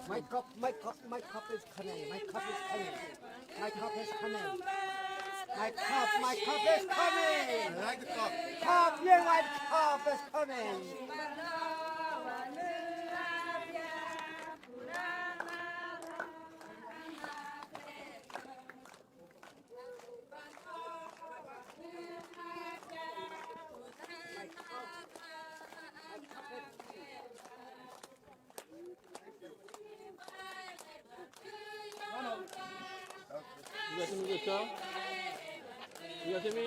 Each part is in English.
My cup is coming. My cup is coming. My cup is coming. My cup is coming. I like the cup. Your white cup is coming. You guys see me, good sir? You guys see me?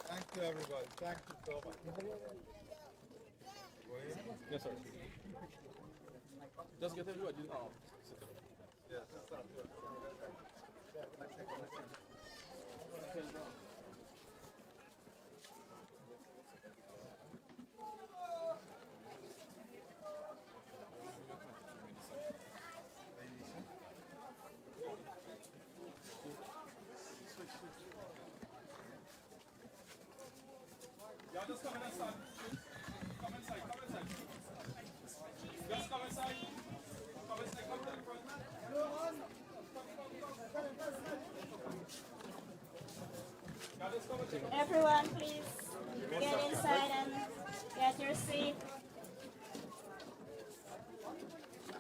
Thank you, everybody. Thank you so much. Yes, sir. Just get everybody now. Yes. Y'all just come inside. Come inside. Come inside. Just come inside. Come inside. Come to the front. Y'all just come inside. Everyone, please get inside and get your seat.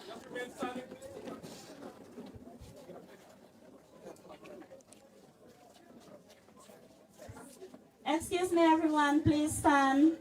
Just remain standing. Excuse me, everyone, please stand.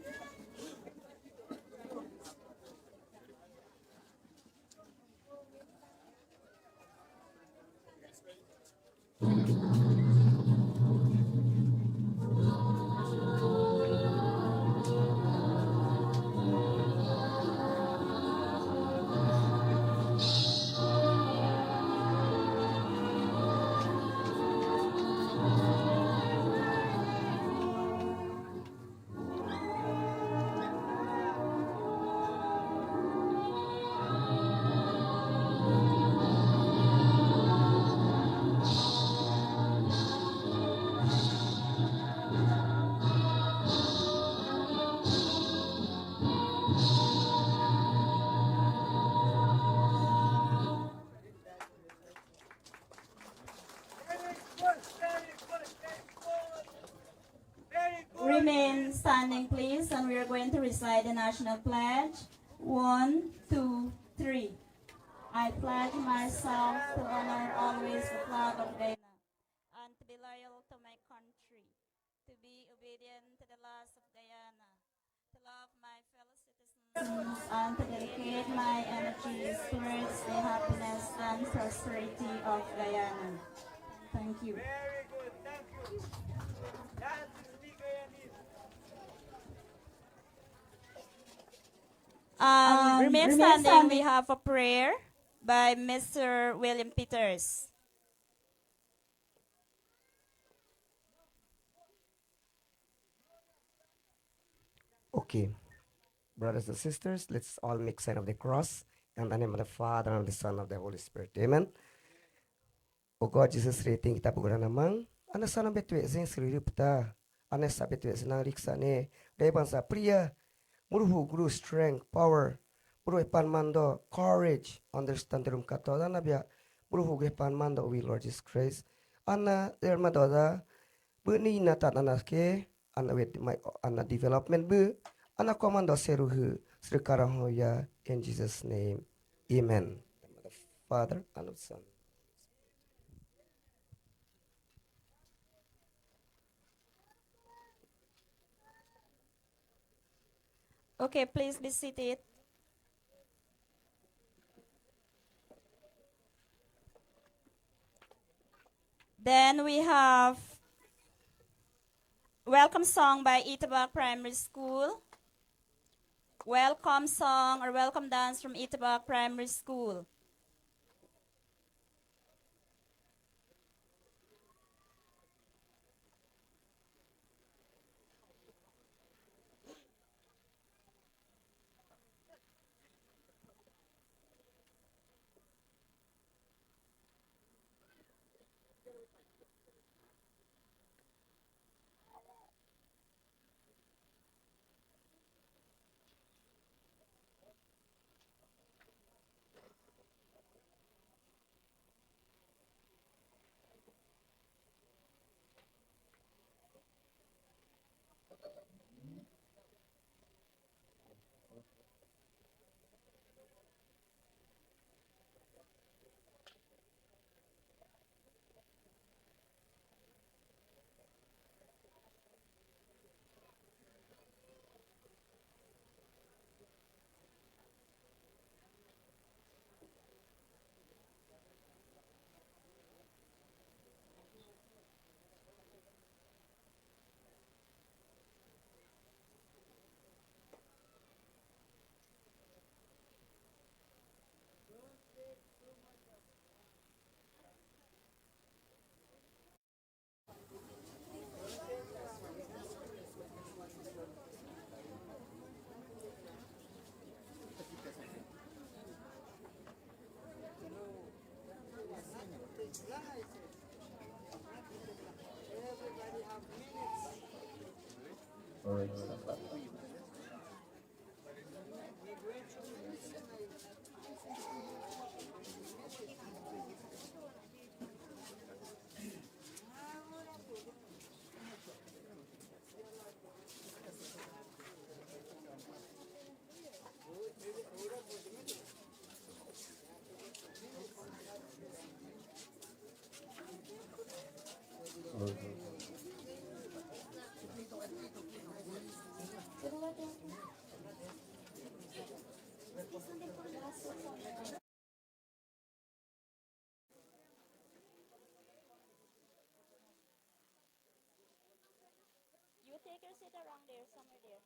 Remain standing, please, and we are going to recite the national pledge. 1, 2, 3. I pledge myself to honor always the flag of Guyana and to be loyal to my country, to be obedient to the laws of Guyana, to love my fellow citizens, and to dedicate my energies towards the happiness and prosperity of Guyana. Thank you. Very good, thank you. That is speak Guyanese. Remain standing, we have a prayer by Mr. William Peters. Okay, brothers and sisters, let's all make sign of the cross in the name of the Father and of the Son and of the Holy Spirit. Amen. O God, Jesus, rating kita pagura namang, ana sana betwe zeng siri pita, ana sa betwe senang riksa ne, bangsa pria, muruhu guru strength, power, muruh pan mando, courage, understand the room kato, ana bia, muruhu pan mando, we Lord Jesus Christ, ana derma doda, buni natat ana ke, ana wet my ana development bu, ana komando seruhu, serkarang hoya, in Jesus' name, Amen. Father and of the Son. Okay, please be seated. Then we have welcome song by Itabac Primary School. Welcome song or welcome dance from Itabac Primary School. You take your seat around there, somewhere there.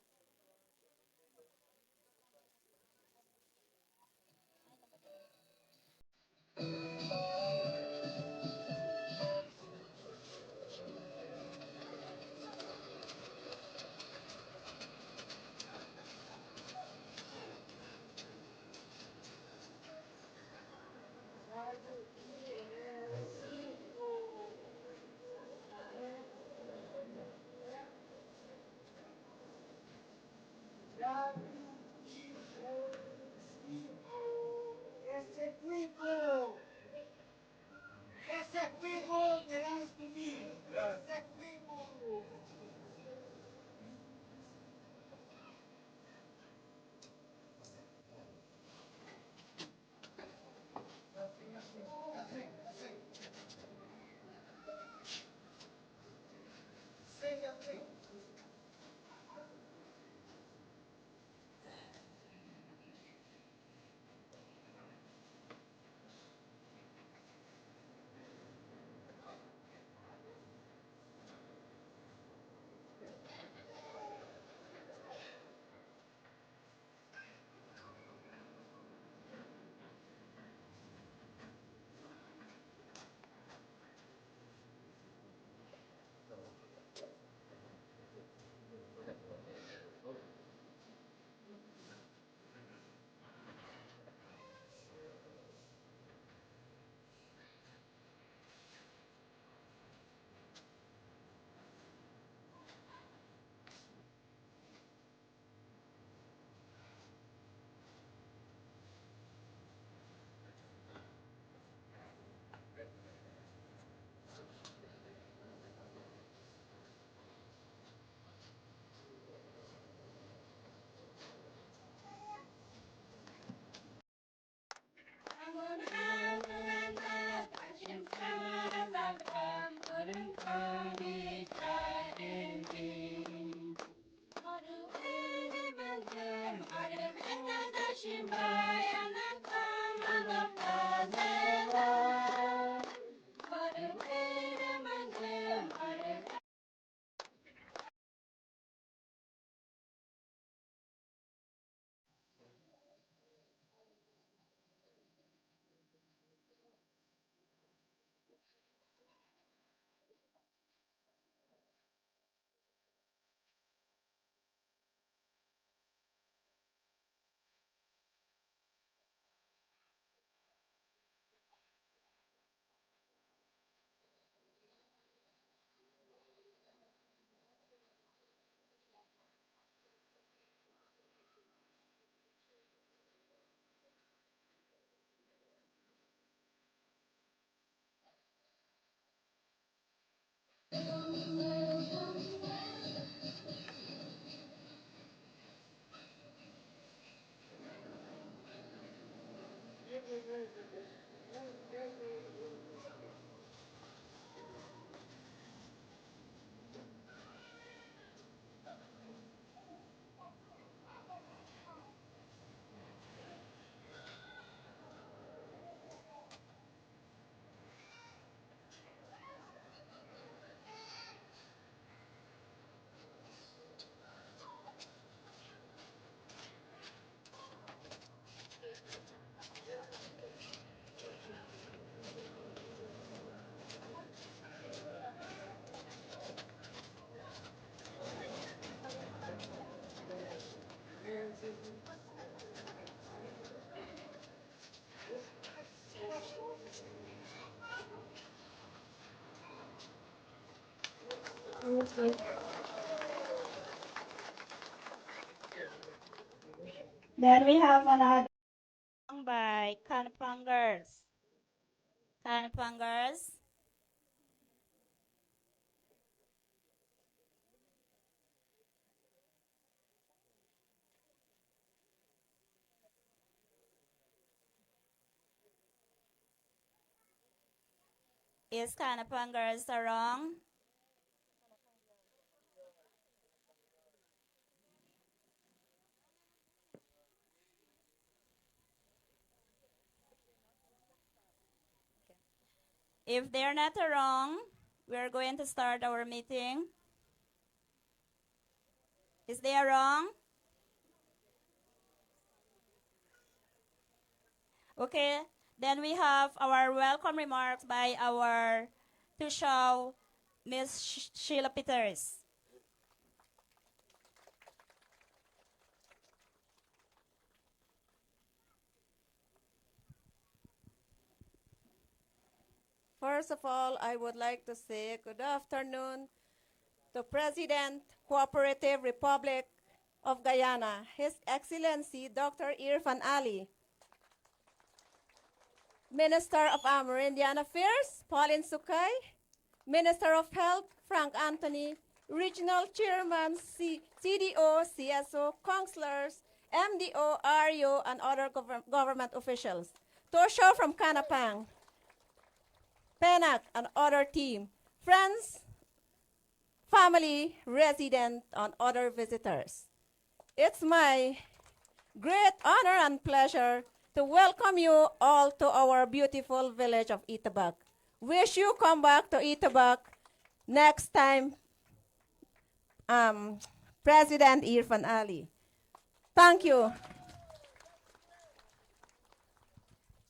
Then we have another song by Kanapangers. Kanapangers. Is Kanapangers wrong? If they're not wrong, we're going to start our meeting. Is they wrong? Okay, then we have our welcome remarks by our to show Miss Sheila Peters. First of all, I would like to say good afternoon to President, Cooperative Republic of Guyana, His Excellency Dr. Irfaan Ali, Minister of Amerindian Affairs, Pauline Sukay, Minister of Health, Frank Anthony, Regional Chairman, CDO, CSO, Councilors, MDO, RO, and other government officials. To a show from Kanapang, Penac, and other team, friends, family, resident, and other visitors. It's my great honor and pleasure to welcome you all to our beautiful village of Itabac. Wish you come back to Itabac next time, President Irfaan Ali. Thank you.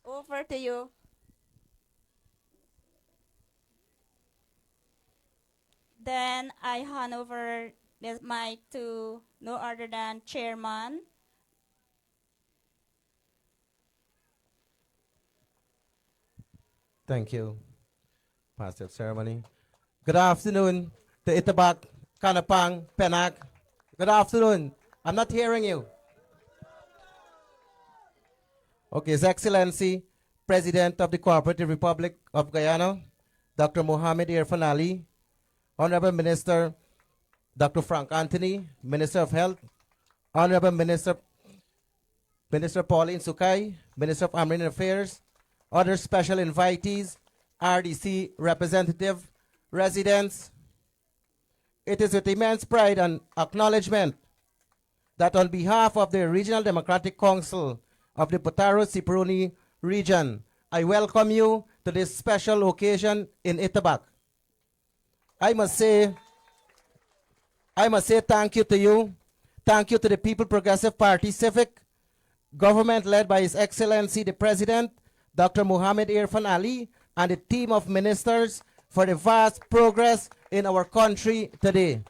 Over to you. Then I hand over this mic to no other than Chairman. Thank you, Pastor of Ceremony. Good afternoon to Itabac, Kanapang, Penac. Good afternoon. I'm not hearing you. Okay, His Excellency, President of the Cooperative Republic of Guyana, Dr. Mohamed Irfaan Ali, Honorable Minister Dr. Frank Anthony, Minister of Health, Honorable Minister Pauline Sukay, Minister of Amerindian Affairs, other special invitees, RDC representative, residents. It is with immense pride and acknowledgement that on behalf of the Regional Democratic Council of the Potaro-Sipruni region, I welcome you to this special occasion in Itabac. I must say thank you to you. Thank you to the People Progressive Party Civic government led by His Excellency the President, Dr. Mohamed Irfaan Ali, and the team of ministers for the vast progress in our country today.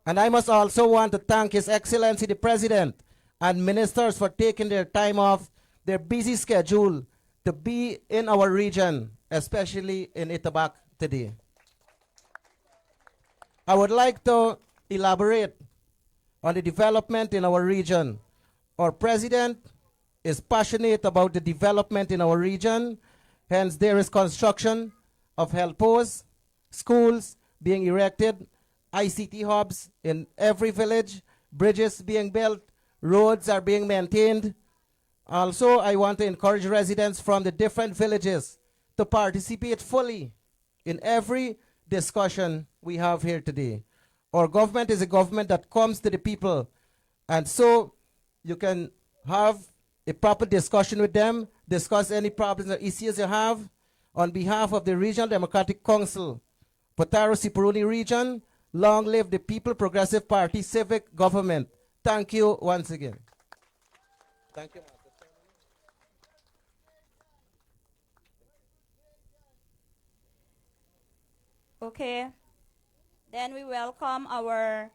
And I must also want to thank His Excellency the President and ministers for taking their time off their busy schedule to be in our region, especially in Itabac today. I would like to elaborate on the development in our region. Our President is passionate about the development in our region, hence there is construction of health posts, schools being erected, ICT hubs in every village, bridges being built, roads are being maintained. Also, I want to encourage residents from the different villages to participate fully in every discussion we have here today. Our government is a government that comes to the people, and so you can have a proper discussion with them, discuss any problems or issues you have. On behalf of the Regional Democratic Council, Potaro-Sipruni region, long live the People Progressive Party Civic Government. Thank you once again. Thank you. Okay. Then we welcome our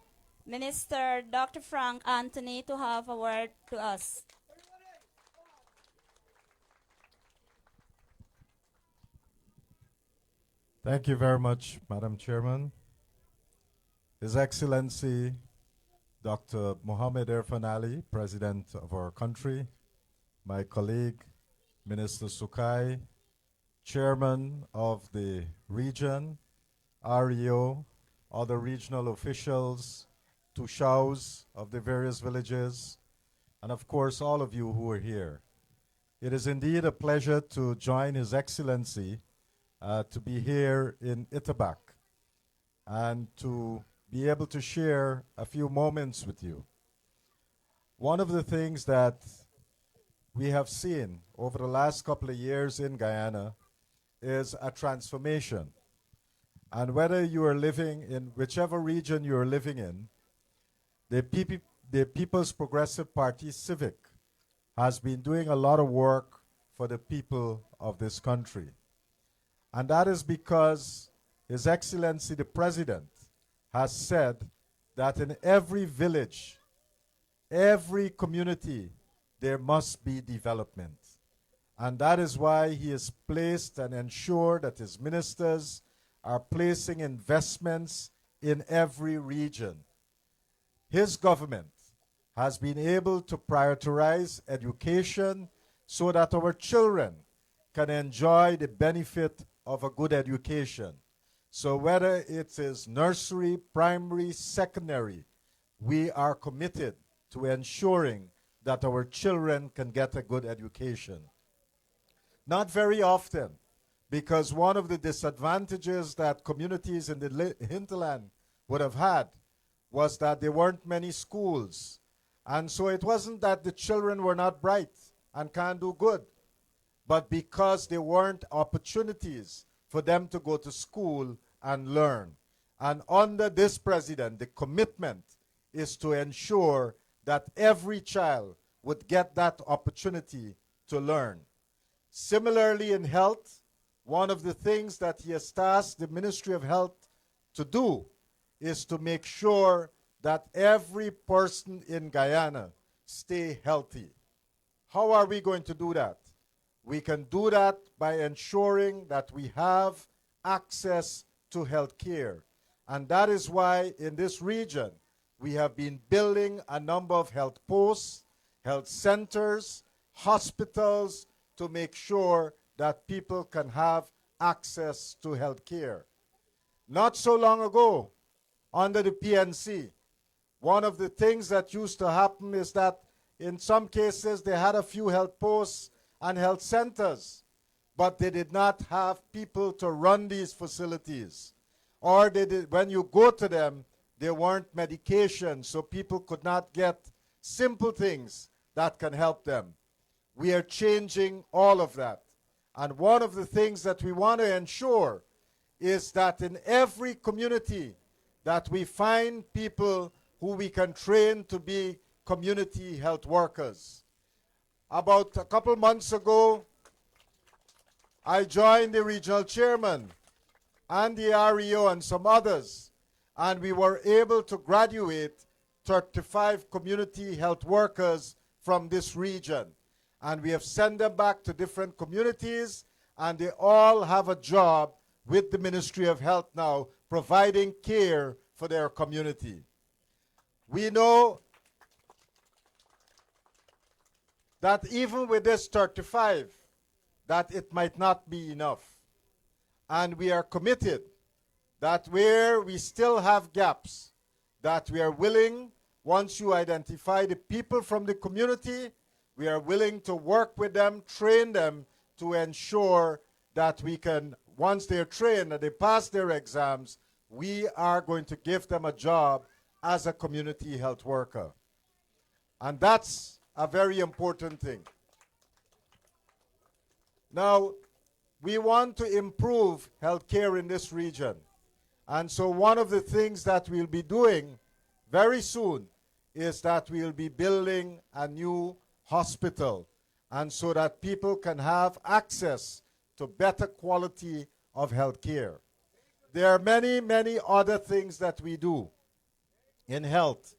Minister Dr. Frank Anthony to have a word to us. Thank you very much, Madam Chairman. His Excellency Dr. Mohammed Irfaan Ali, President of our country, my colleague, Minister Sukai, Chairman of the region, REO, other regional officials, Tushaus of the various villages, and of course all of you who are here. It is indeed a pleasure to join His Excellency to be here in Itabac and to be able to share a few moments with you. One of the things that we have seen over the last couple of years in Guyana is a transformation. And whether you are living in whichever region you are living in, the People's Progressive Party Civic has been doing a lot of work for the people of this country. And that is because His Excellency the President has said that in every village, every community, there must be development. And that is why he has placed and ensured that his ministers are placing investments in every region. His government has been able to prioritize education so that our children can enjoy the benefit of a good education. So whether it is nursery, primary, secondary, we are committed to ensuring that our children can get a good education. Not very often, because one of the disadvantages that communities in the hinterland would have had was that there weren't many schools. And so it wasn't that the children were not bright and can't do good, but because there weren't opportunities for them to go to school and learn. And under this president, the commitment is to ensure that every child would get that opportunity to learn. Similarly, in health, one of the things that he has tasked the Ministry of Health to do is to make sure that every person in Guyana stay healthy. How are we going to do that? We can do that by ensuring that we have access to health care. And that is why in this region, we have been building a number of health posts, health centers, hospitals, to make sure that people can have access to health care. Not so long ago, under the PNC, one of the things that used to happen is that in some cases they had a few health posts and health centers, but they did not have people to run these facilities. Or they did, when you go to them, there weren't medications, so people could not get simple things that can help them. We are changing all of that. And one of the things that we want to ensure is that in every community that we find people who we can train to be community health workers. About a couple months ago, I joined the regional chairman and the REO and some others, and we were able to graduate 35 community health workers from this region. And we have sent them back to different communities, and they all have a job with the Ministry of Health now, providing care for their community. We know that even with this 35, that it might not be enough. And we are committed that where we still have gaps, that we are willing, once you identify the people from the community, we are willing to work with them, train them to ensure that we can, once they're trained and they pass their exams, we are going to give them a job as a community health worker. And that's a very important thing. Now, we want to improve healthcare in this region. And so one of the things that we'll be doing very soon is that we'll be building a new hospital, and so that people can have access to better quality of health care. There are many, many other things that we do in health.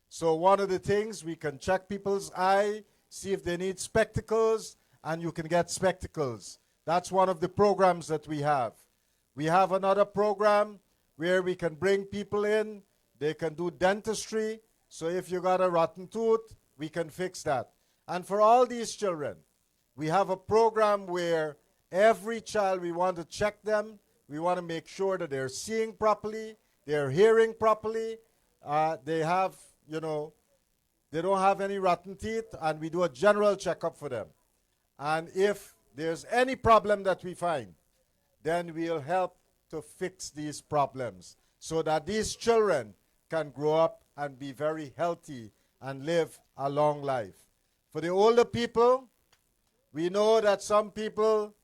So one of the things, we can check people's eye, see if they need spectacles, and you can get spectacles. That's one of the programs that we have. We have another program where we can bring people in. They can do dentistry. So if you got a rotten tooth, we can fix that. And for all these children, we have a program where every child, we want to check them. We want to make sure that they're seeing properly, they're hearing properly, they have, you know, they don't have any rotten teeth, and we do a general checkup for them. And if there's any problem that we find, then we'll help to fix these problems so that these children can grow up and be very healthy and live a long life. For the older people, we know that some people,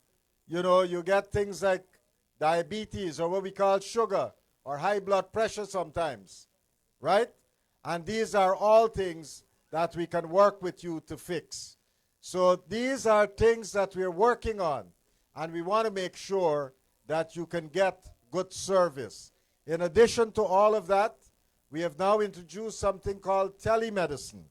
you know, you get things like diabetes or what we call sugar or high blood pressure sometimes, right? And these are all things that we can work with you to fix. So these are things that we're working on, and we want to make sure that you can get good service. In addition to all of that, we have now introduced something called telemedicine.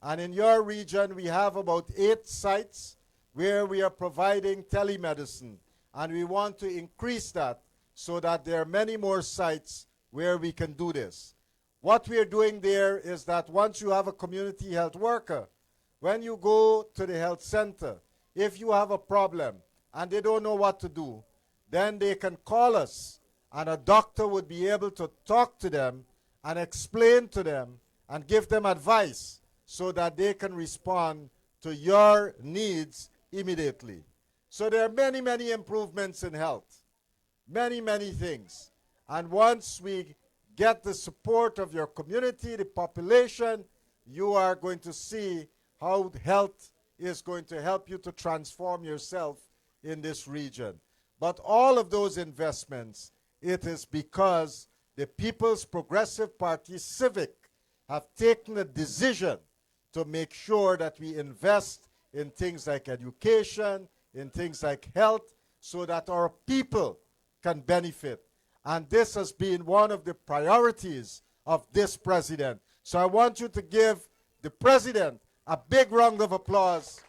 And in your region, we have about 8 sites where we are providing telemedicine. And we want to increase that so that there are many more sites where we can do this. What we are doing there is that once you have a community health worker, when you go to the health center, if you have a problem and they don't know what to do, then they can call us, and a doctor would be able to talk to them and explain to them and give them advice so that they can respond to your needs immediately. So there are many, many improvements in health, many, many things. And once we get the support of your community, the population, you are going to see how health is going to help you to transform yourself in this region. But all of those investments, it is because the People's Progressive Party Civic have taken a decision to make sure that we invest in things like education, in things like health, so that our people can benefit. And this has been one of the priorities of this president. So I want you to give the president a big round of applause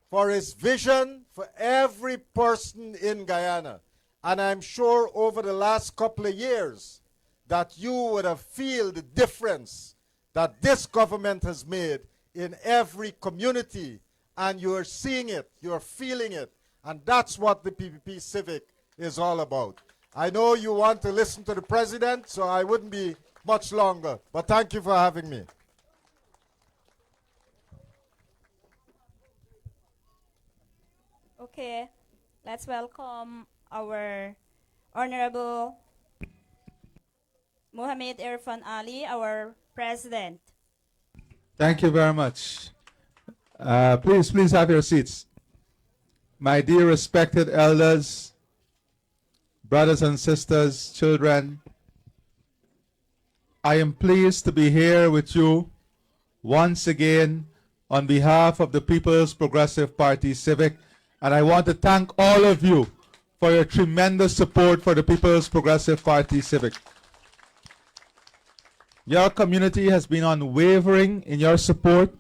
for his vision for every person in Guyana. And I'm sure over the last couple of years that you would have feel the difference that this government has made in every community, and you're seeing it, you're feeling it, and that's what the PPP Civic is all about. I know you want to listen to the president, so I wouldn't be much longer, but thank you for having me. Okay, let's welcome our Honorable Mohamed Irfaan Ali, our President. Thank you very much. Please have your seats. My dear respected elders, brothers and sisters, children, I am pleased to be here with you once again on behalf of the People's Progressive Party Civic, and I want to thank all of you for your tremendous support for the People's Progressive Party Civic. Your community has been unwavering in your support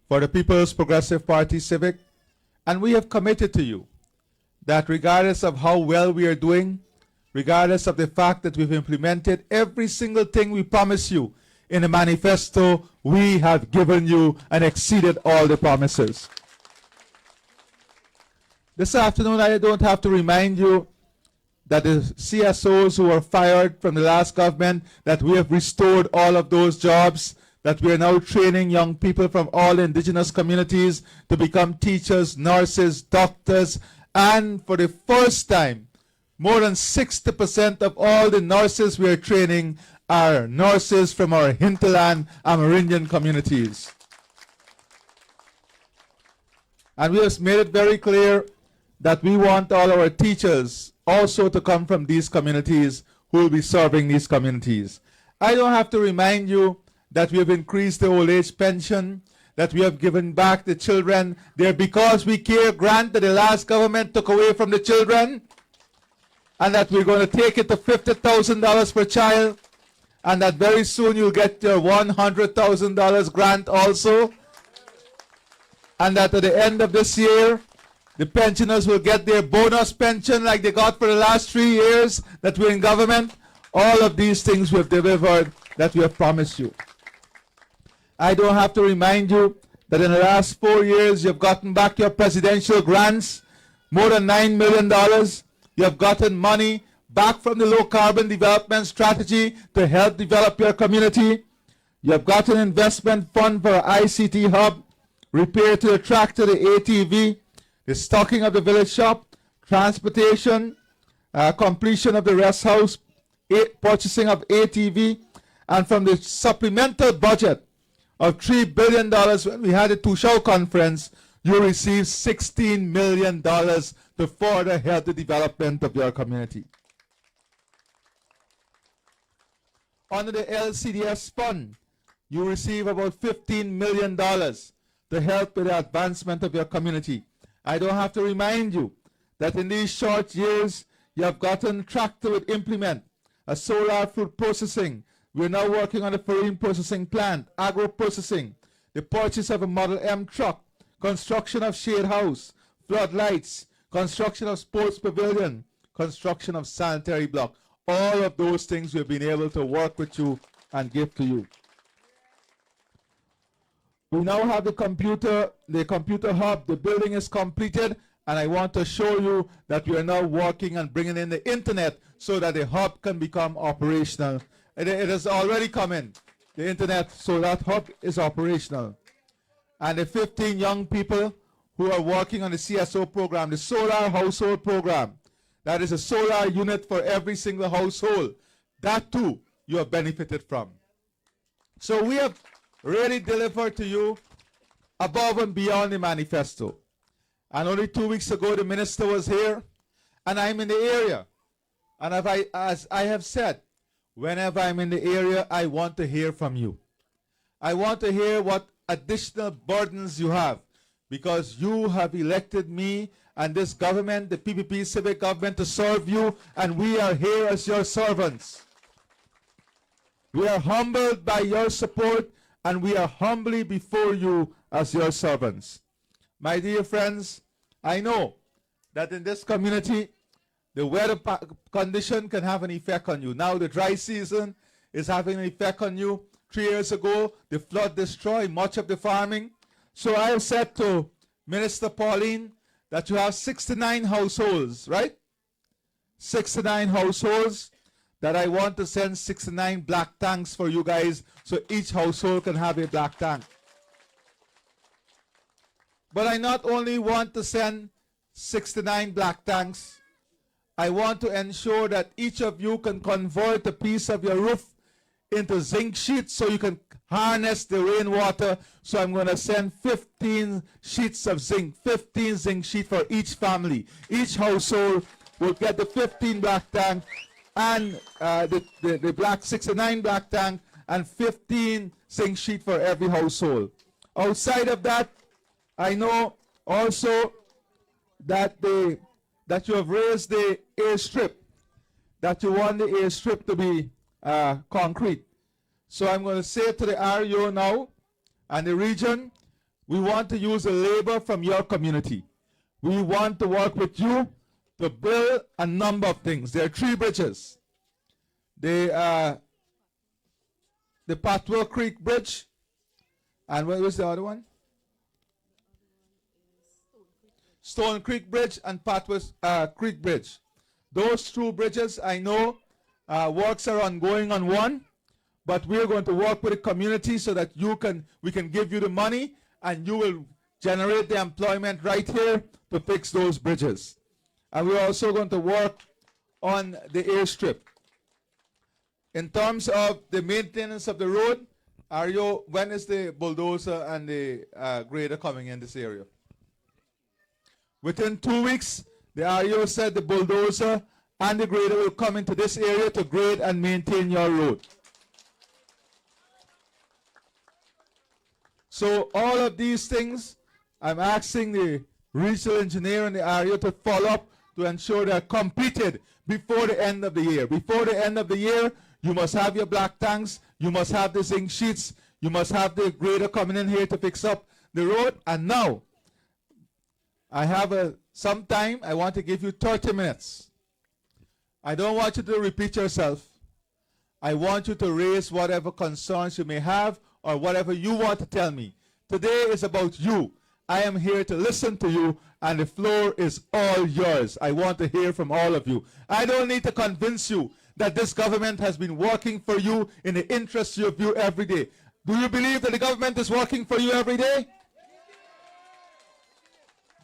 for the People's Progressive Party Civic, and we have committed to you that regardless of how well we are doing, regardless of the fact that we've implemented every single thing we promised you in the manifesto, we have given you and exceeded all the promises. This afternoon, I don't have to remind you that the CSOs who were fired from the last government, that we have restored all of those jobs, that we are now training young people from all indigenous communities to become teachers, nurses, doctors, and for the first time, more than 60% of all the nurses we are training are nurses from our hinterland Amerindian communities. And we have made it very clear that we want all our teachers also to come from these communities who will be serving these communities. I don't have to remind you that we have increased the old age pension, that we have given back the children their Because We Care grant that the last government took away from the children, and that we're going to take it to $50,000 per child, and that very soon you'll get your $100,000 grant also, and that at the end of this year, The pensioners will get their bonus pension like they got for the last 3 years that we're in government. All of these things we have delivered that we have promised you. I don't have to remind you that in the last 4 years you have gotten back your presidential grants, more than $9 million. You have gotten money back from the low carbon development strategy to help develop your community. You have got an investment fund for ICT hub, repair to the tractor, the ATV, the stocking of the village shop, transportation, completion of the rest house, purchasing of ATV, and from the supplemental budget of $3 billion when we had the Tushao conference, you received $16 million to further help the development of your community. Under the LCDS fund, you receive about $15 million to help with the advancement of your community. I don't have to remind you that in these short years, you have gotten a tractor with implement, a solar food processing. We're now working on a farine processing plant, agro processing, the purchase of a Model M truck, construction of shade house, floodlights, construction of sports pavilion, construction of sanitary block. All of those things we've been able to work with you and give to you. We now have the computer hub. The building is completed, and I want to show you that we are now working on bringing in the internet so that the hub can become operational. It has already come in, the internet, so that hub is operational. And the 15 young people who are working on the CSO program, the solar household program, that is a solar unit for every single household, that too you have benefited from. So we have really delivered to you above and beyond the manifesto. And only 2 weeks ago the minister was here, and I'm in the area. And as I have said, whenever I'm in the area, I want to hear from you. I want to hear what additional burdens you have, because you have elected me and this government, the PPP civic government, to serve you, and we are here as your servants. We are humbled by your support, and we are humbly before you as your servants. My dear friends, I know that in this community, the weather condition can have an effect on you. Now the dry season is having an effect on you. 3 years ago, the flood destroyed much of the farming. So I have said to Minister Pauline that you have 69 households, right? 69 households that I want to send 69 black tanks for you guys so each household can have a black tank. But I not only want to send 69 black tanks, I want to ensure that each of you can convert a piece of your roof into zinc sheets so you can harness the rainwater. So I'm going to send 15 sheets of zinc, 15 zinc sheets for each family. Each household will get the 15 black tank and the black 69 black tank and 15 zinc sheet for every household. Outside of that, I know also that that you have raised the airstrip, that you want the airstrip to be concrete. So I'm going to say to the REO now and the region, we want to use the labor from your community. We want to work with you to build a number of things. There are 3 bridges. The Patwell Creek Bridge, and what was the other one? Stone Creek Bridge and Patwell Creek Bridge. Those 2 bridges, I know works are ongoing on one, but we're going to work with the community so that we can give you the money and you will generate the employment right here to fix those bridges. And we're also going to work on the airstrip. In terms of the maintenance of the road, when is the bulldozer and the grader coming in this area? Within 2 weeks, the REO said the bulldozer and the grader will come into this area to grade and maintain your road. So all of these things, I'm asking the regional engineer and the REO to follow up to ensure they're completed before the end of the year. Before the end of the year, you must have your black tanks, you must have the zinc sheets, you must have the grader coming in here to fix up the road. And now, I have some time. I want to give you 30 minutes. I don't want you to repeat yourself. I want you to raise whatever concerns you may have or whatever you want to tell me. Today is about you. I am here to listen to you, and the floor is all yours. I want to hear from all of you. I don't need to convince you that this government has been working for you in the interest of you every day. Do you believe that the government is working for you every day?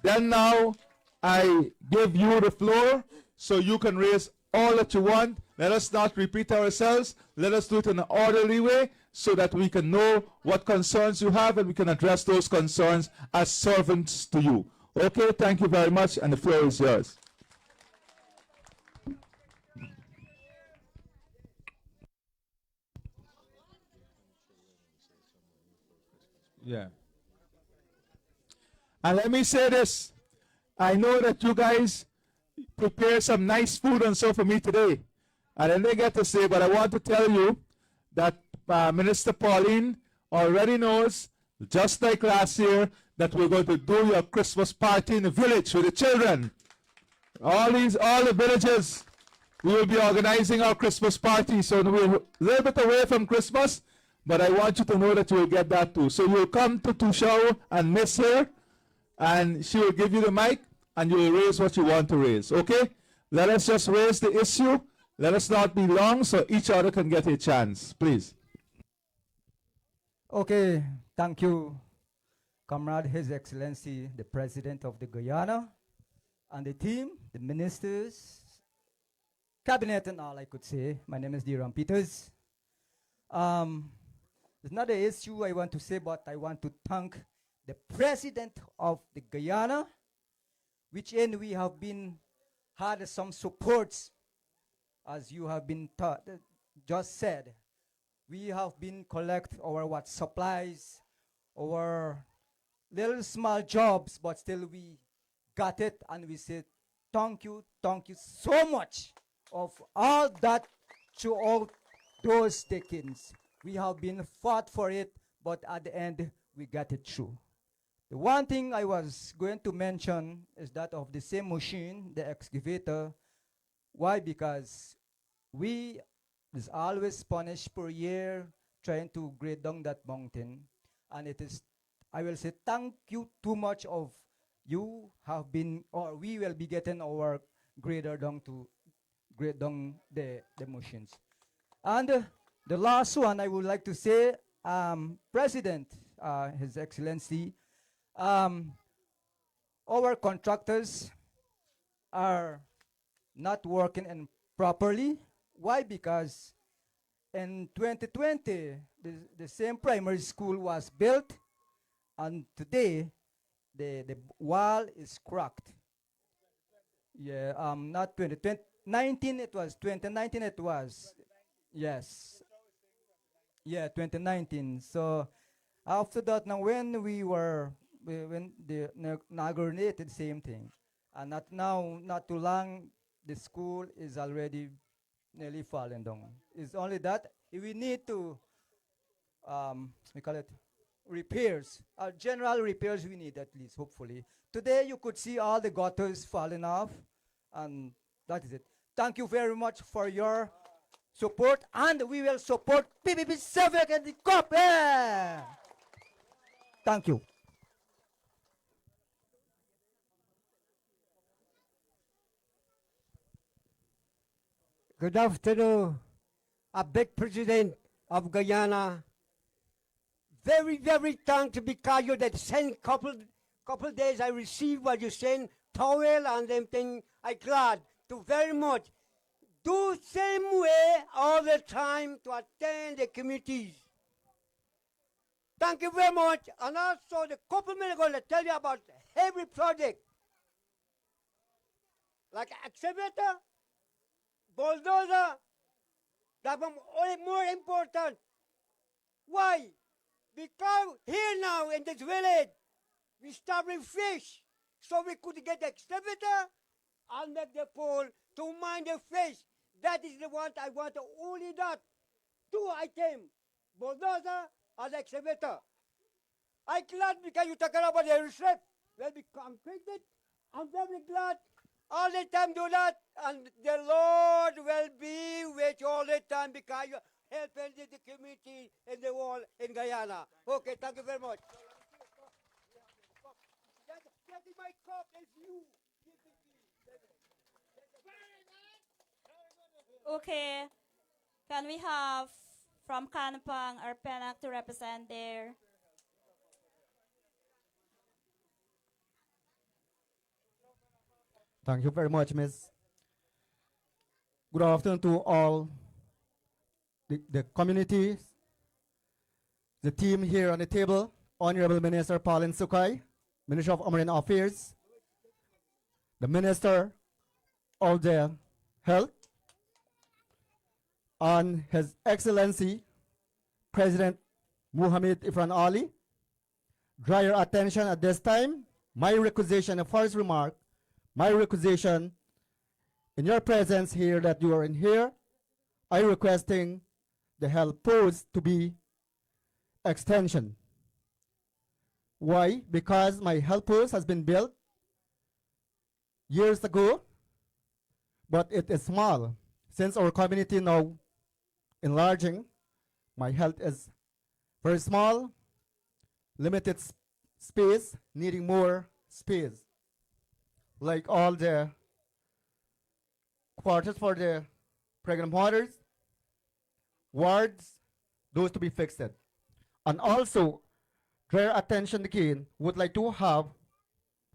Then now, I give you the floor so you can raise all that you want. Let us not repeat ourselves. Let us do it in an orderly way so that we can know what concerns you have and we can address those concerns as servants to you. Okay, thank you very much, and the floor is yours. Yeah. And let me say this. I know that you guys prepare some nice food and so for me today. I didn't get to say, but I want to tell you that Minister Pauline already knows, just like last year, that we're going to do your Christmas party in the village with the children. All the villages, we will be organizing our Christmas party. So we're a little bit away from Christmas, but I want you to know that you will get that too. So you'll come to Tushao and Miss here, and she will give you the mic, and you will raise what you want to raise. Okay? Let us just raise the issue. Let us not be long so each other can get a chance. Please. Okay, thank you, Comrade His Excellency, the President of the Guyana, and the team, the ministers, cabinet and all I could say. My name is Diram Peters. It's not an issue I want to say, but I want to thank the President of the Guyana, which in we have had some supports, as you have been just said. We have been collect our supplies, our little small jobs, but still we got it, and we said thank you so much of all that throughout those decades. We have been fought for it, but at the end we got it through. The one thing I was going to mention is that of the same machine, the excavator. Why? Because we is always punished per year trying to grade down that mountain, and it is, I will say, thank you too much of you have been, or we will be getting our grader down to grade down the machines. And the last one I would like to say, President, His Excellency, our contractors are not working properly. Why? Because in 2020, the same primary school was built, and today the wall is cracked. Yeah, not 2019, it was 2019, it was, yes. Yeah, 2019. So after that, now when they inaugurated, same thing. And not too long, the school is already nearly falling down. It's only that we need to, we call it repairs. General repairs we need at least, hopefully. Today you could see all the gutters falling off, and that is it. Thank you very much for your support, and we will support PPP 7 and the COP. Yeah. Thank you. Good afternoon, a big president of Guyana. Very, very thankful because you that sent couple days I received what you sent, towel and them thing. I glad to very much. Do same way all the time to attend the communities. Thank you very much. And also the couple minutes ago, I tell you about every project. Like excavator, bulldozer, that one more important. Why? Because here now in this village, we starving fish. So we could get the excavator and make the pole to mine the fish. That is the one I want, only that. 2 items, bulldozer and excavator. I glad because you talk about the receipt. Well, I'm fix it. I'm very glad. All the time do that, and the Lord will be with you all the time because you helping the community in the world in Guyana. Okay, thank you very much. That is my cup is you. Okay, can we have from Kanapang or Penac to represent there? Thank you very much, Miss. Good afternoon to all the communities, the team here on the table, Honorable Minister Paulin Sukai, Minister of Marine Affairs, the Minister of the Health, and His Excellency President Mohammed Irfaan Ali. Draw your attention at this time. My requisition, the first remark, my requisition in your presence here that you are in here, I requesting the health post to be extension. Why? Because my health post has been built years ago, but it is small. Since our community now enlarging, my health is very small, limited space, needing more space. Like all the quarters for the pregnant mothers, wards, those to be fixed. And also, draw attention again, would like to have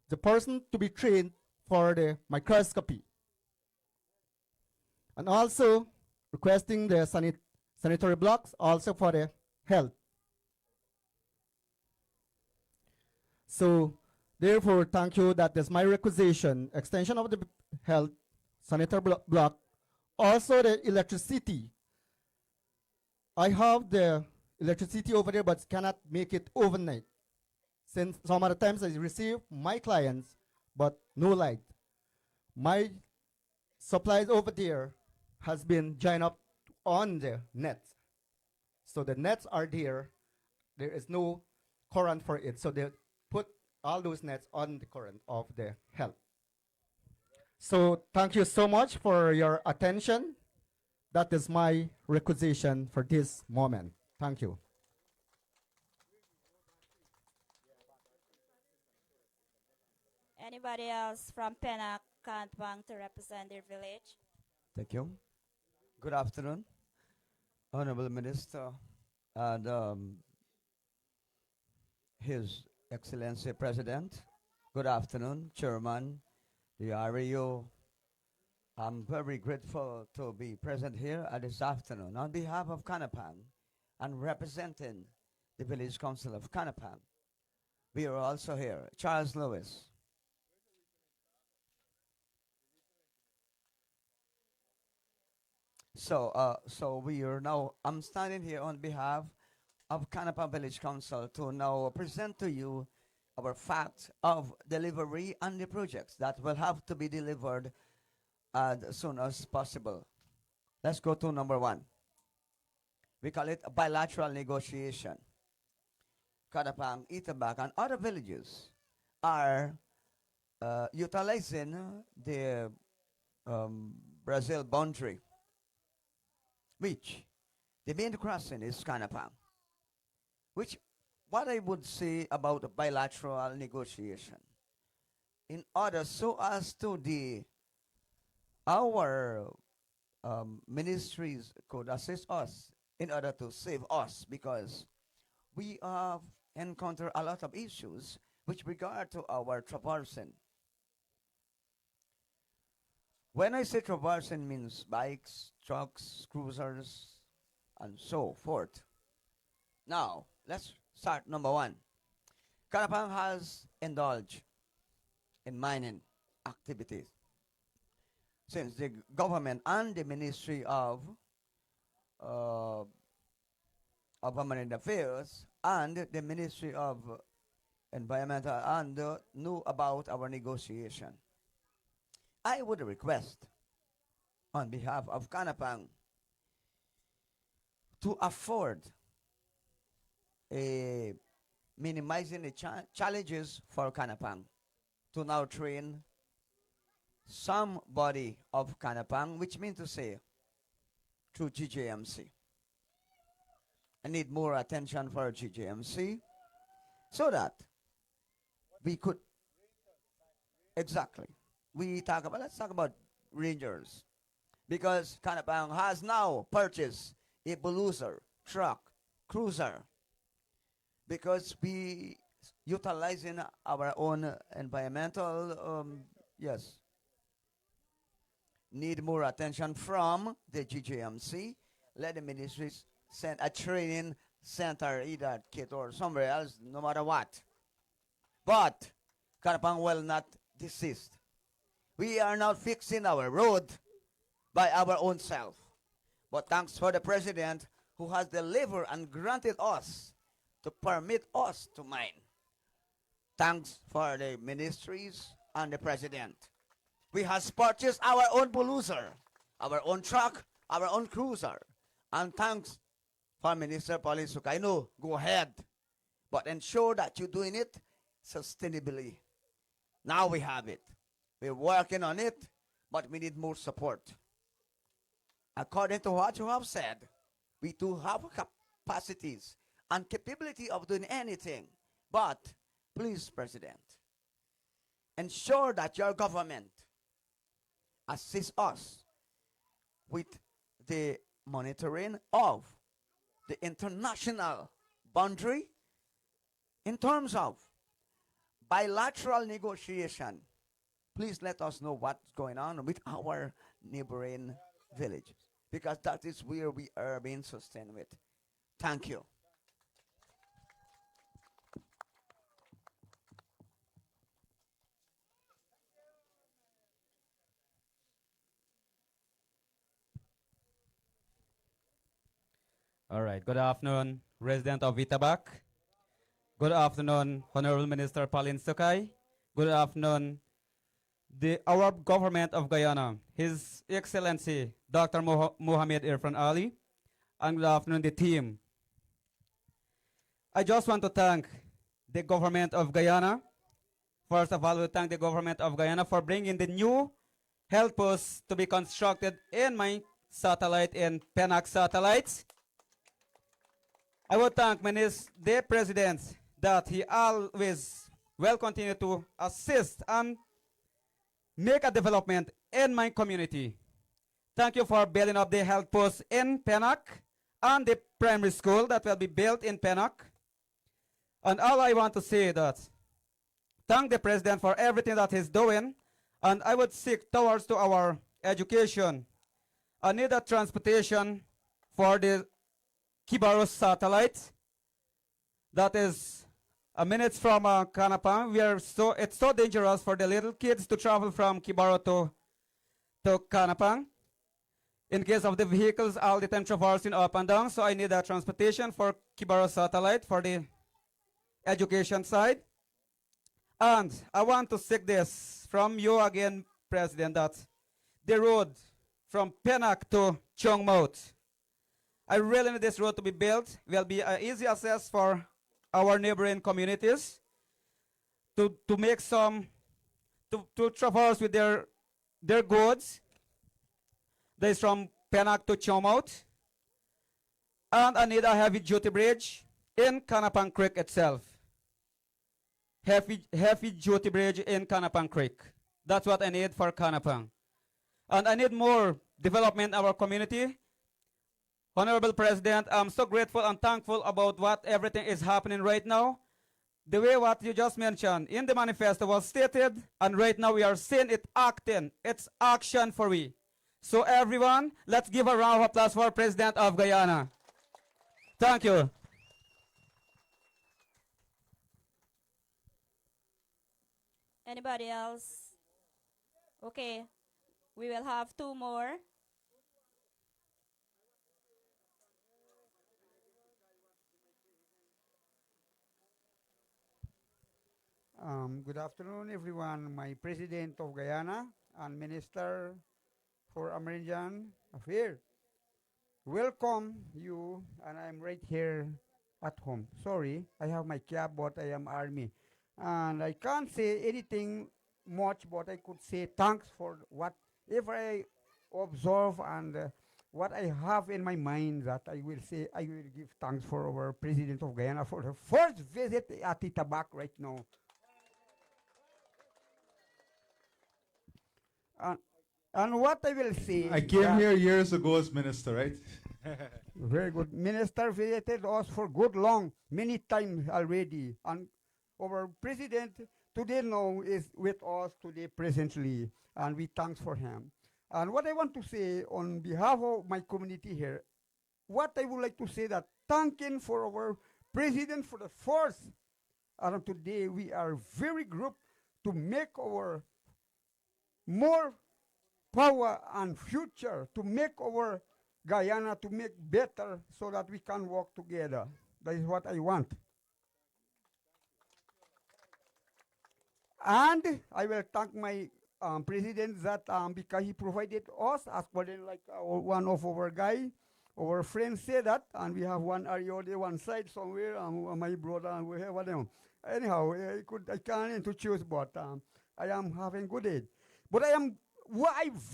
the person to be trained for the microscopy. And also, requesting the sanitary blocks also for the health. So, therefore, thank you. That is my requisition. Extension of the health sanitary block. Also, the electricity. I have the electricity over there, but cannot make it overnight. Since some other times I receive my clients, but no light. My supplies over there has been joined up on the nets. So the nets are there. There is no current for it. So they put all those nets on the current of the health. So thank you so much for your attention. That is my requisition for this moment. Thank you. Anybody else from Penac, Kanapang to represent their village? Thank you. Good afternoon, Honorable Minister and His Excellency President. Good afternoon, Chairman, the RAO. I'm very grateful to be present here at this afternoon on behalf of Kanapang and representing the Village Council of Kanapang. We are also here, Charles Lewis. So we are now, I'm standing here on behalf of Kanapang Village Council to now present to you our fact of delivery and the projects that will have to be delivered as soon as possible. Let's go to number one. We call it a bilateral negotiation. Kanapang, Itabac, and other villages are utilizing the Brazil boundary, which the main crossing is Kanapang, which what I would say about a bilateral negotiation, in order so as to our ministries could assist us in order to save us, because we have encountered a lot of issues with regard to our traversing. When I say traversing, means bikes, trucks, cruisers, and so forth. Now, let's start number one. Kanapang has indulged in mining activities since the government and the Ministry of Marine Affairs and the Ministry of Environmental and knew about our negotiation. I would request on behalf of Kanapang to afford minimizing the challenges for Kanapang. to now train somebody of Kanapang, which means to say through GJMC. I need more attention for GJMC so that we could exactly let's talk about Rangers, because Kanapang has now purchased a bulldozer truck cruiser because we utilizing our own environmental yes, need more attention from the GJMC. Let the ministries send a training center either at Kit or somewhere else, no matter what. But Karapang will not desist. We are not fixing our road by our own self. But thanks for the President who has delivered and granted us to permit us to mine. Thanks for the ministries and the President. We have purchased our own bulldozer, our own truck, our own cruiser. And thanks for Minister Pauline Sukaino. Go ahead. But ensure that you're doing it sustainably. Now we have it. We're working on it, but we need more support. According to what you have said, we do have capacities and capability of doing anything. But please, President, ensure that your government assists us with the monitoring of the international boundary in terms of bilateral negotiation. Please let us know what's going on with our neighboring villages, because that is where we are being sustained with. Thank you. All right. Good afternoon, resident of Itabac. Good afternoon, Honorable Minister Pauline Sukai. Good afternoon, our government of Guyana, His Excellency Dr. Mohamed Irfaan Ali, and good afternoon, the team. I just want to thank the government of Guyana. First of all, we thank the government of Guyana for bringing the new health post to be constructed in my satellite in Penac satellites. I would thank the President that he always will continue to assist and make a development in my community. Thank you for building up the health post in Penac and the primary school that will be built in Penac. And all I want to say that thank the President for everything that he's doing, and I would seek towards to our education. I need a transportation for the Kibaro satellite that is a minute from Kanapang. It's so dangerous for the little kids to travel from Kibaro to Kanapang in case of the vehicles all the time traversing up and down. So I need a transportation for Kibaro satellite for the education side. And I want to seek this from you again, President, that the road from Penac to Chongmouth, I really need this road to be built. Will be an easy access for our neighboring communities to make some, to traverse with their goods. That is from Penac to Chongmouth. And I need a heavy duty bridge in Kanapang Creek itself. Heavy duty bridge in Kanapang Creek. That's what I need for Kanapang. And I need more development in our community. Honorable President, I'm so grateful and thankful about what everything is happening right now. The way what you just mentioned in the manifesto was stated, and right now we are seeing it acting. It's action for we. So everyone, let's give a round of applause for President of Guyana. Thank you. Anybody else? Okay, we will have two more. Good afternoon, everyone. My President of Guyana and Minister for American Affairs. Welcome you, and I'm right here at home. Sorry, I have my cap, but I am Army. And I can't say anything much, but I could say thanks for whatever I observe and what I have in my mind, that I will say I will give thanks for our President of Guyana for the first visit at Itabac right now. And, and what I will say, I came that here years ago as minister, right? very good. Minister visited us for good long, many times already. And our president today now is with us today presently, and we thanks for him. And what I want to say on behalf of my community here, what I would like to say that thanking for our president for the first, and today we are very group to make our more power and future, to make our Guyana to make better so that we can work together. That is what I want. And I will thank my president that because he provided us, as like one of our guy, our friends say that, and we have one area on the one side somewhere, my brother, and we have one. Anyhow, I can't to choose, but I am having good aid. But I'm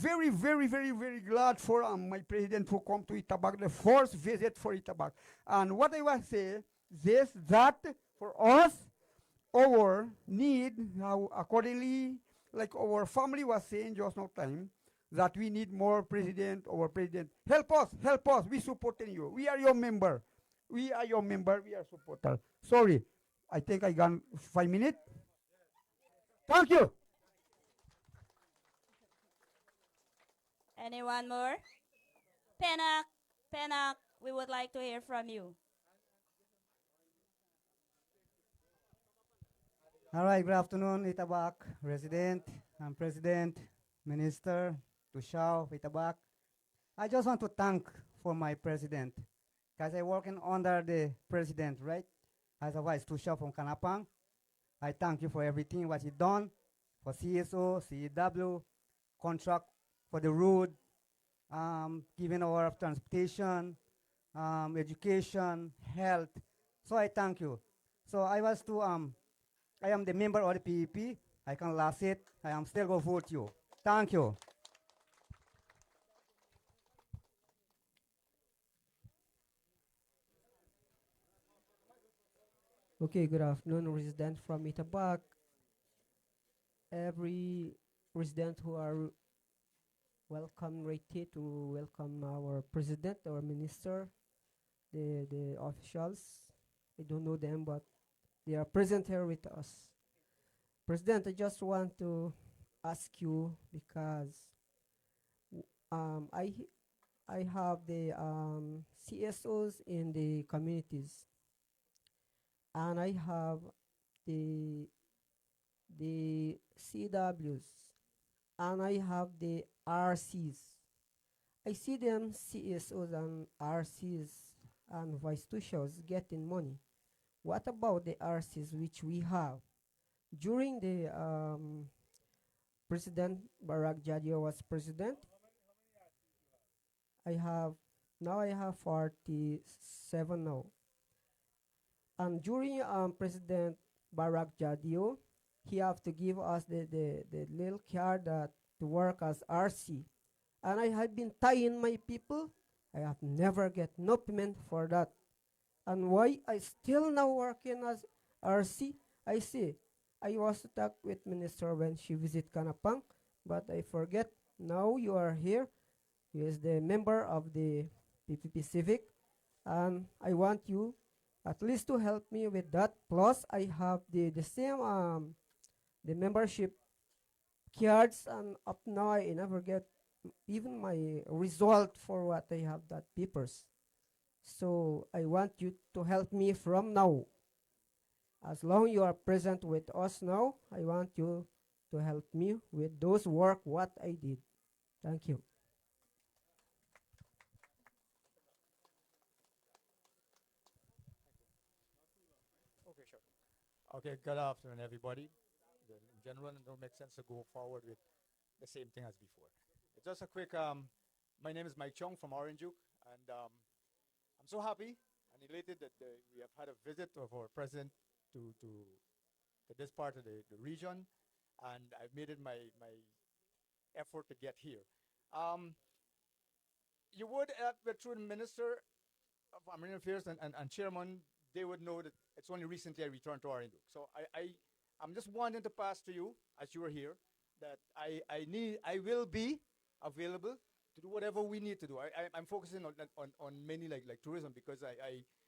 very, very, very, very glad for my president who come to Itabac, the first visit for Itabac. And what I want to say this, that for us, our need, how accordingly, like our family was saying just no time, that we need more president, our president. Help us, we supporting you. We are your member. We are your member, we are supporter. Sorry, I think I got 5 minutes. Thank you. Anyone more? Penak, we would like to hear from you. All right, good afternoon, Itabac resident and president, minister, Tushao, Itabac. I just want to thank for my president, because I working under the president, right? As a vice Tushao from Kanapang. I thank you for everything what you done for CSO, CEW, contract for the road, giving our transportation, education, health. So I thank you. So I am the member of the PEP. I can last it. I am still going to vote you. Thank you. Okay, good afternoon, resident from Itabac. Every resident who are welcome rated to welcome our president, our minister, the officials. I don't know them, but they are present here with us. President, I just want to ask you because I have the CSOs in the communities, and I have the CWs, and I have the RCs. I see them CSOs and RCs and vice tushos getting money. What about the RCs which we have? During the President Barack Jadio was president, I have 47 now. And during President Barack Jadio, he have to give us the little card that to work as RC. And I have been tying my people. I have never get no payment for that. And why I still now working as RC? I see. I was to talk with minister when she visit Kanapang, but I forget. Now you are here. He is the member of the PPP Civic, and I want you at least to help me with that. Plus, I have the same the membership cards, and up now I never get even my result for what I have that papers. So I want you to help me from now. As long you are present with us now, I want you to help me with those work what I did. Thank you. Okay, sure. Okay, good afternoon, everybody. In general, it don't make sense to go forward with the same thing as before. It's just a quick, my name is Mike Chong from Orange Juke, and I'm so happy and elated that we have had a visit of our president to this part of the region. and I've made it my effort to get here. You would, through the Minister of Marine Affairs and Chairman, they would know that it's only recently I returned to Orange. So I'm just wanting to pass to you, as you are here, that I will be available to do whatever we need to do. I'm focusing on mainly like tourism, because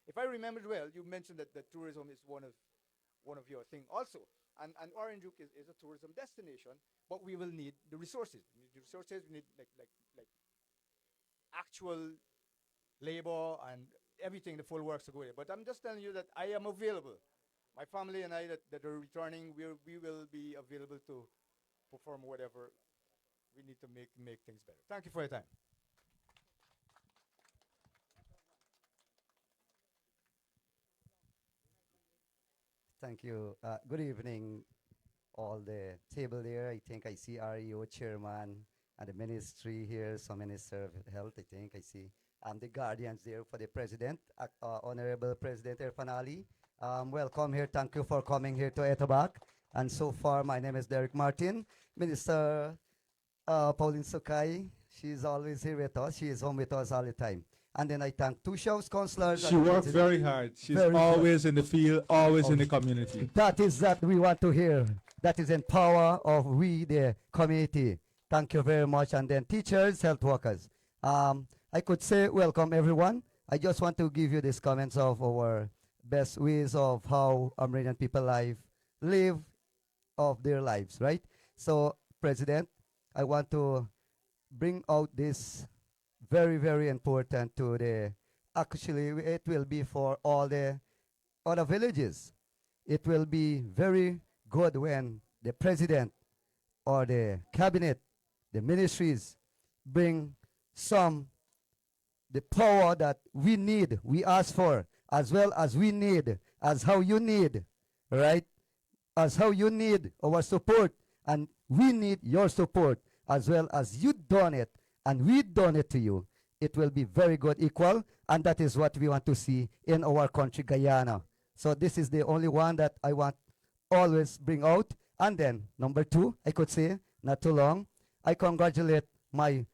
if I remembered well, you mentioned that tourism is one of your thing also. And Orange is a tourism destination, but we will need the resources. We need the resources, we need like actual labor and everything, the full works to go there. But I'm just telling you that I am available. My family and I that are returning, we will be available to perform whatever we need to make things better. Thank you for your time. Thank you. Good evening, all the table there. I think I see REO chairman and the ministry here, some minister of health, I think I see. The guardians there for the president, Honorable President Irfaan Ali. Welcome here. Thank you for coming here to Itabac. And so far, my name is Derek Martin. Minister Pauline Sukai, she's always here with us. She is home with us all the time. And then I thank two shows counselors. She works very hard. She's always in the field, always in the community. That is that we want to hear. That is in power of we, the community. Thank you very much. And then teachers, health workers. I could say welcome everyone. I just want to give you these comments of our best ways of how Amerindian people live of their lives, right? So, President, I want to bring out this very, very important to the, actually it will be for all the other villages. It will be very good when the president or the cabinet, the ministries bring the power that we need, we ask for, as well as we need, as how you need, right? As how you need our support, and we need your support, as well as you done it, and we done it to you. It will be very good, equal, and that is what we want to see in our country, Guyana. So this is the only one that I want always bring out. And then, number two, I could say, not too long, I congratulate my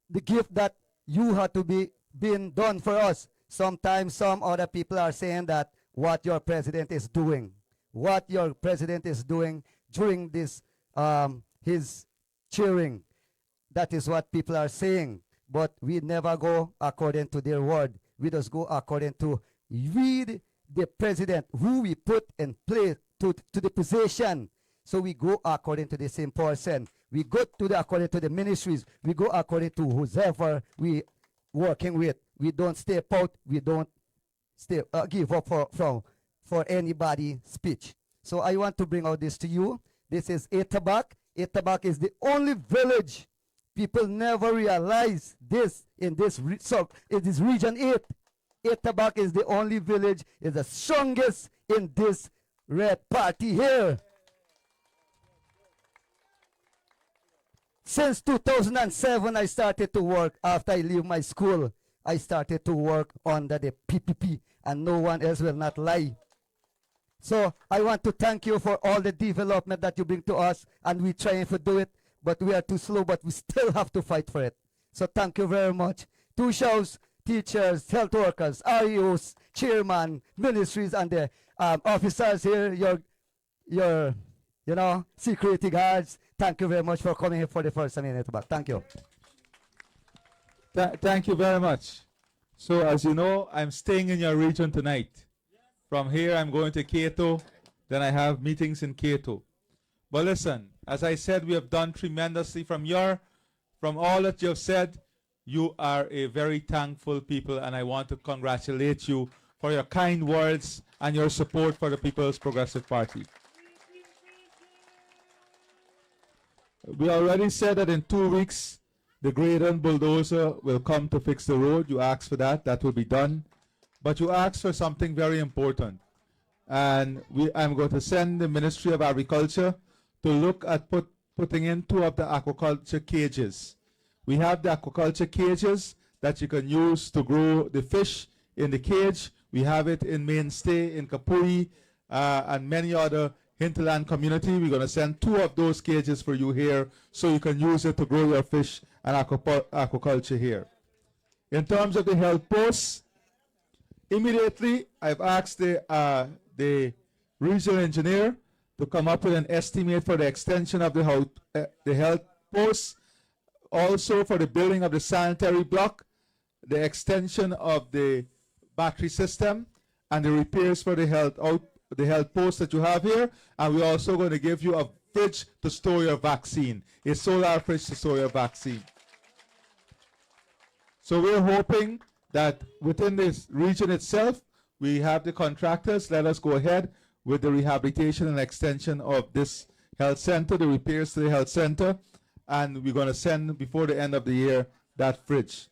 the gift that you had to be being done for us. Sometimes some other people are saying that what your president is doing, during this his cheering. That is what people are saying. But we never go according to their word. We just go according to read the president who we put in place to the position. So we go according to the same person. We go according to the ministries. We go according to whoever we working with. We don't step out. We don't give up for anybody speech. So I want to bring out this to you. This is Itabac. Itabac is the only village. People never realize this in this region 8. Itabac is the only village, is the strongest in this red party here. Since 2007, I started to work. After I leave my school, I started to work under the PPP, and no one else will not lie. So I want to thank you for all the development that you bring to us, and we're trying to do it, but we are too slow, but we still have to fight for it. So thank you very much. Two shows, teachers, health workers, REOs, chairman, ministries, and the officers here, your security guards. Thank you very much for coming here for the first time in Itabac. Thank you. Thank you very much. So as you know, I'm staying in your region tonight. From here, I'm going to Keto. Then I have meetings in Keto. But listen, as I said, we have done tremendously from all that you have said. You are a very thankful people, and I want to congratulate you for your kind words and your support for the People's Progressive Party. We already said that in 2 weeks, the grader and bulldozer will come to fix the road. You asked for that. That will be done. But you asked for something very important. And I'm going to send the Ministry of Agriculture to look at putting in 2 of the aquaculture cages. We have the aquaculture cages that you can use to grow the fish in the cage. We have it in Mainstay, in Kapui, and many other hinterland community. We're going to send 2 of those cages for you here so you can use it to grow your fish and aquaculture here. In terms of the health posts, immediately I've asked the regional engineer to come up with an estimate for the extension of the health posts, also for the building of the sanitary block, the extension of the battery system, and the repairs for the health post that you have here. And we're also going to give you a fridge to store your vaccine, a solar fridge to store your vaccine. So we're hoping that within this region itself, we have the contractors let us go ahead with the rehabilitation and extension of this health center, the repairs to the health center, and we're going to send before the end of the year that fridge.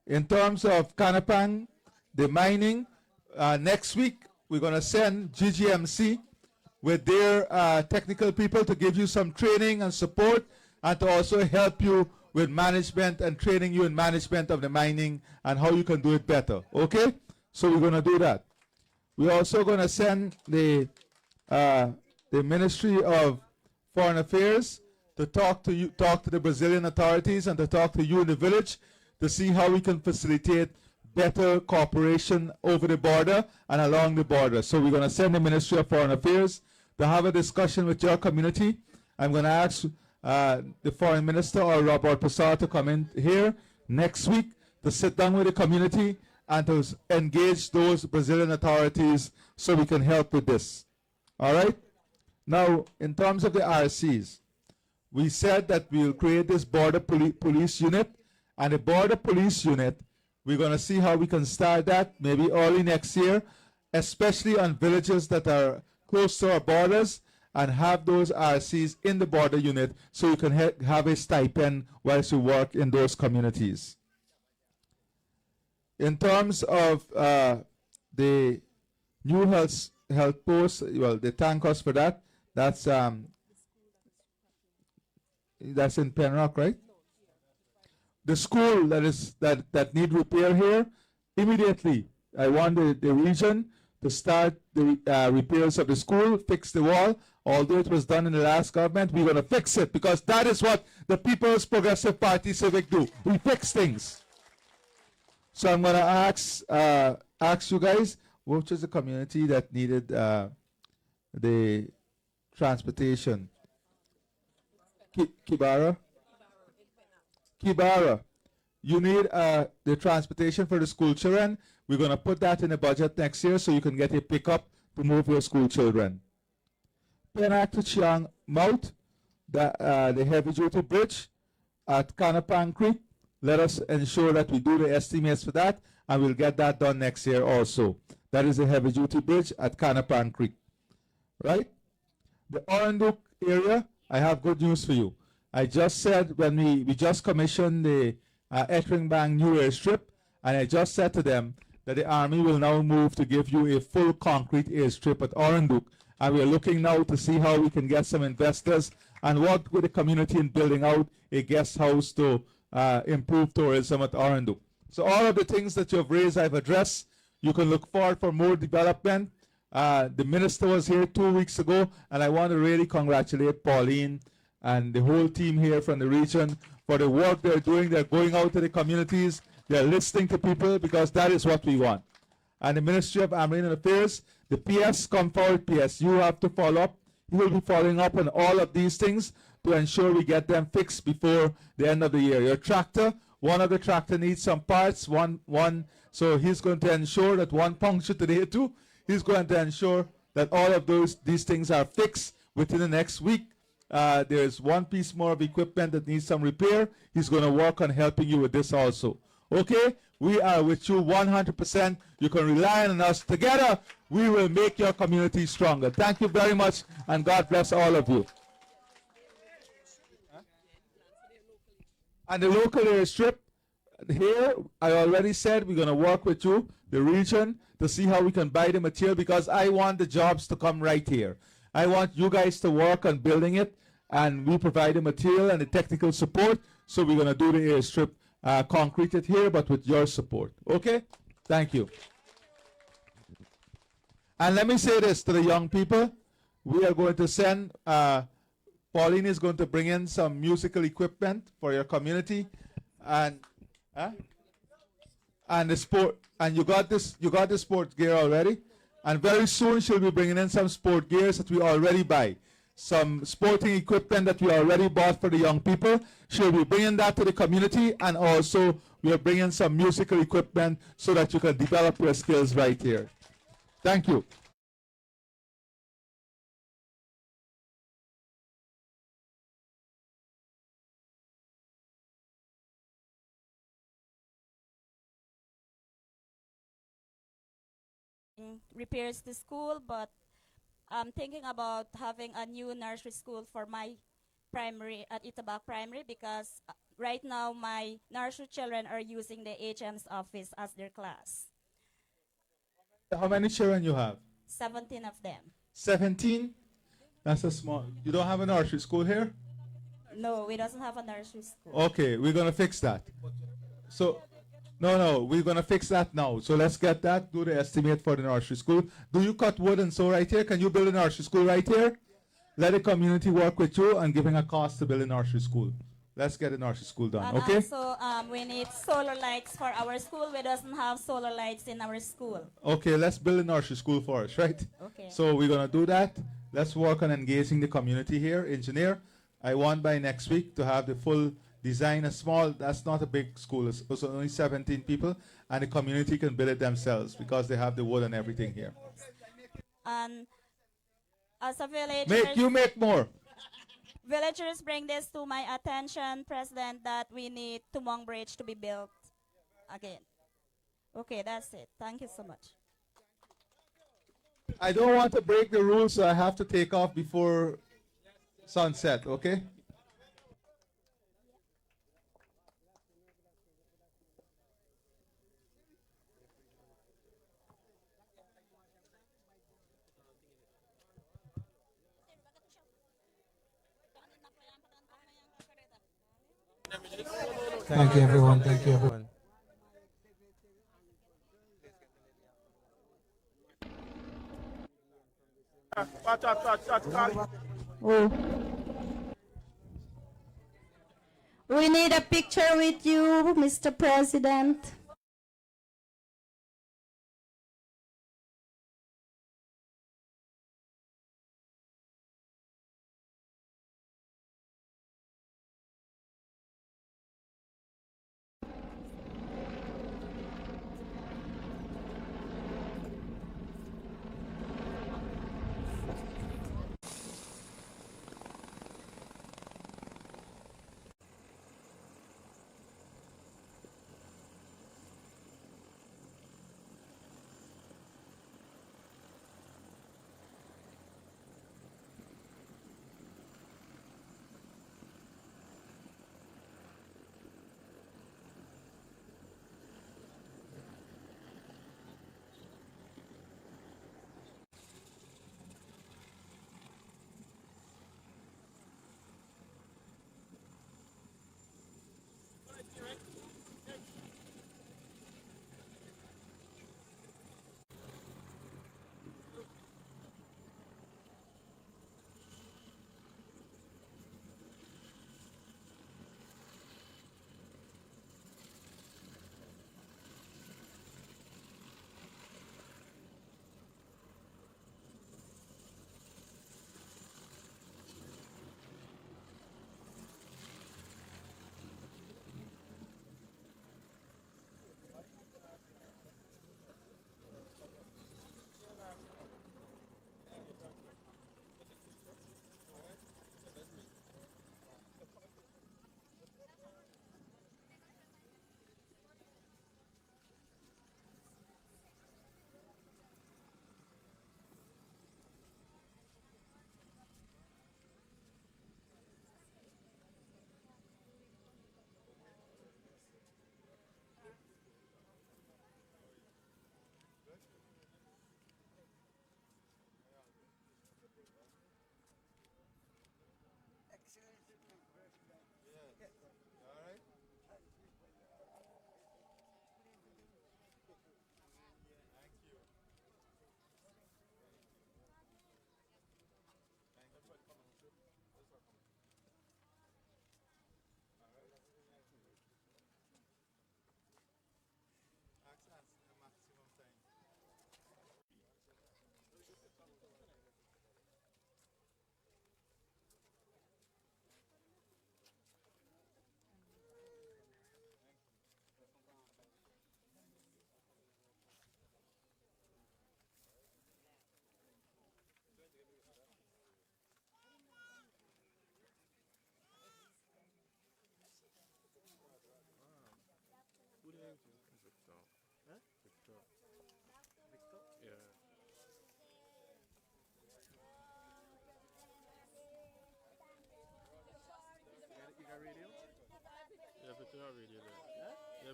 In terms of Canapang, the mining, next week we're going to send GGMC with their technical people to give you some training and support, and to also help you with management and training you in management of the mining and how you can do it better. Okay? So we're going to do that. We're also going to send the Ministry of Foreign Affairs to talk to the Brazilian authorities and to talk to you in the village to see how we can facilitate better cooperation over the border and along the border. So we're going to send the Ministry of Foreign Affairs to have a discussion with your community. I'm going to ask the Foreign Minister or Robert Passar to come in here next week to sit down with the community and to engage those Brazilian authorities so we can help with this. All right? Now, in terms of the RCs, we said that we'll create this border police unit, and the border police unit, we're going to see how we can start that maybe early next year, especially on villages that are close to our borders, and have those RCs in the border unit so you can have a stipend whilst you work in those communities. In terms of the new health post, well, the tankers for that, that's in Penrock, right? The school that need repair here, immediately, I want the region to start the repairs of the school, fix the wall. Although it was done in the last government, we're going to fix it because that is what the People's Progressive Party Civic do. We fix things. So I'm going to ask you guys, which is the community that needed the transportation? Kibara? Kibara. You need the transportation for the school children. We're going to put that in the budget next year so you can get a pickup to move your school children. Penac to Chiang Mouth, the heavy-duty bridge at Canapang Creek. Let us ensure that we do the estimates for that, and we'll get that done next year also. That is a heavy-duty bridge at Canapang Creek. Right? The Oranduk area, I have good news for you. I just said when we just commissioned the Ettringbang new airstrip, and I just said to them that the Army will now move to give you a full concrete airstrip at Oranduk. And we are looking now to see how we can get some investors and work with the community in building out a guest house to improve tourism at Oranduk. So all of the things that you have raised, I've addressed. You can look forward for more development. The minister was here 2 weeks ago, and I want to really congratulate Pauline and the whole team here from the region for the work they're doing. They're going out to the communities. They're listening to people because that is what we want. And the Ministry of Marine Affairs, the PS, come forward, PS. You have to follow up. You will be following up on all of these things to ensure we get them fixed before the end of the year. Your tractor, one of the tractor needs some parts, so he's going to ensure that one punctured today too. He's going to ensure that all of these things are fixed within the next week. There's one piece more of equipment that needs some repair. He's going to work on helping you with this also. Okay? We are with you 100%. You can rely on us. Together, we will make your community stronger. Thank you very much, and God bless all of you. And the local airstrip, here, I already said we're going to work with you, the region, to see how we can buy the material, because I want the jobs to come right here. I want you guys to work on building it, and we provide the material and the technical support, so we're going to do the airstrip, concrete it here, but with your support. Okay? Thank you. And let me say this to the young people. we are going to send, Pauline is going to bring in some musical equipment for your community. And, and the sport, and you got this sport gear already. And very soon she'll be bringing in some sport gears that we already buy. Some sporting equipment that we already bought for the young people. She'll be bringing that to the community, and also we are bringing some musical equipment so that you can develop your skills right here. Thank you. Repairs the school, but I'm thinking about having a new nursery school for my primary at Itabac Primary, because right now my nursery children are using the HM's office as their class. How many children you have? 17 of them. 17? That's a small. You don't have a nursery school here? No, we doesn't have a nursery school. Okay, we're going to fix that. So, no, we're going to fix that now. So let's get that, do the estimate for the nursery school. Do you cut wood and so right here? Can you build a nursery school right here? Let the community work with you and giving a cost to build a nursery school. Let's get a nursery school done, And okay? also, we need solar lights for our school. We doesn't have solar lights in our school. Okay, let's build a nursery school for us, right? Okay. So we're going to do that. Let's work on engaging the community here. Engineer, I want by next week to have the full design. A small, that's not a big school. It's only 17 people, and the community can build it themselves because they have the wood and everything here. And as a villager, Make more. Villagers bring this to my attention, President, that we need Tumong Bridge to be built again. Okay, that's it. Thank you so much. I don't want to break the rules, so I have to take off before sunset, okay? Thank you, everyone. Thank you, everyone. Oh. We need a picture with you, Mr. President.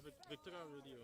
Victoria Radio.